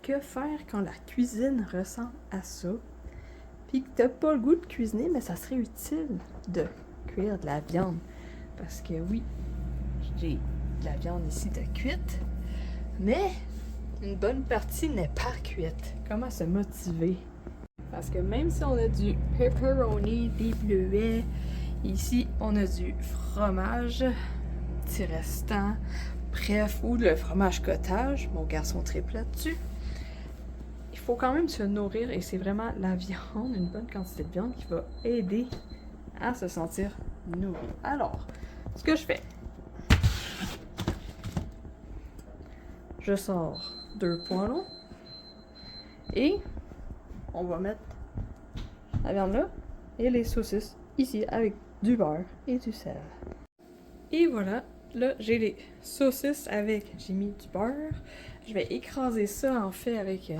que faire quand la cuisine ressemble à ça? Puis que t'as pas le goût de cuisiner, mais ça serait utile de cuire de la viande. Parce que oui, j'ai de la viande ici de cuite, mais une bonne partie n'est pas cuite. Comment se motiver? Parce que même si on a du pepperoni, des bleuets, ici on a du fromage, petit restant, bref, ou le fromage cottage, mon garçon triple là-dessus. Il faut quand même se nourrir et c'est vraiment la viande, une bonne quantité de viande qui va aider à se sentir nourri. Alors, ce que je fais, je sors 2 poêlons et on va mettre la viande là et les saucisses ici avec du beurre et du sel. Et voilà, là j'ai les saucisses avec, j'ai mis du beurre. Je vais écraser ça en fait avec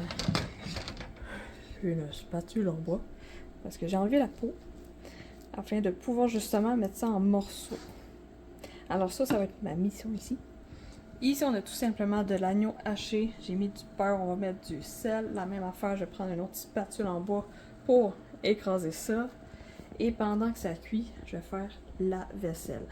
une spatule en bois parce que j'ai enlevé la peau afin de pouvoir justement mettre ça en morceaux. Alors ça va être ma mission ici. Ici, on a tout simplement de l'agneau haché. J'ai mis du beurre, on va mettre du sel. La même affaire, je vais prendre une autre spatule en bois pour écraser ça. Et pendant que ça cuit, je vais faire la vaisselle.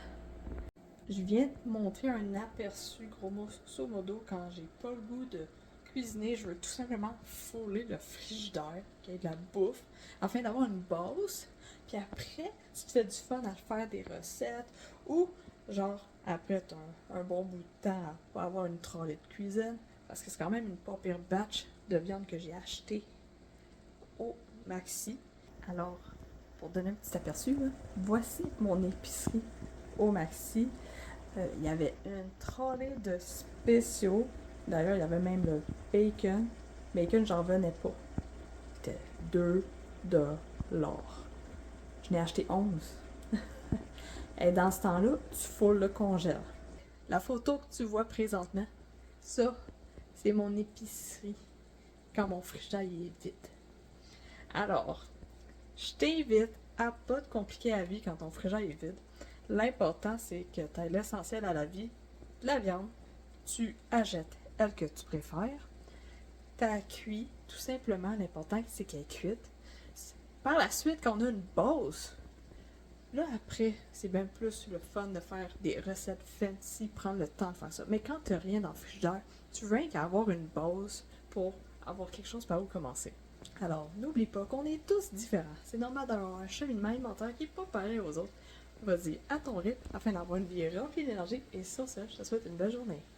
Je viens de montrer un aperçu, grosso modo, quand j'ai pas le goût de cuisiner, je veux tout simplement fouler le frigidaire, qu'il y ait de la bouffe, afin d'avoir une base. Puis après, si tu fais du fun à faire des recettes, ou genre, après, t'as un bon bout de temps pour avoir une trolley de cuisine, parce que c'est quand même une pas pire batch de viande que j'ai acheté au Maxi. Alors, pour donner un petit aperçu, là, voici mon épicerie au Maxi. Il y avait une trolley de spéciaux. D'ailleurs, il y avait même le bacon. Bacon, j'en venais pas. C'était 2 $. Je n'ai acheté 11. Et dans ce temps-là, tu foules le congèle. La photo que tu vois présentement, ça, c'est mon épicerie quand mon frigidaire est vide. Alors, je t'invite à pas te compliquer la vie quand ton frigidaire est vide. L'important, c'est que tu aies l'essentiel à la vie, de la viande, tu achètes elle que tu préfères, tu as cuit, tout simplement, l'important, c'est qu'elle est cuite. Par la suite, quand on a une base, là, après, c'est bien plus le fun de faire des recettes fancy, prendre le temps de faire ça. Mais quand tu n'as rien dans le frigidaire, tu veux rien qu'avoir une base pour avoir quelque chose par où commencer. Alors, n'oublie pas qu'on est tous différents. C'est normal d'avoir un cheminement alimentaire qui n'est pas pareil aux autres. Vas-y, à ton rythme, afin d'avoir une vie remplie d'énergie. Et sur ce, je te souhaite une belle journée.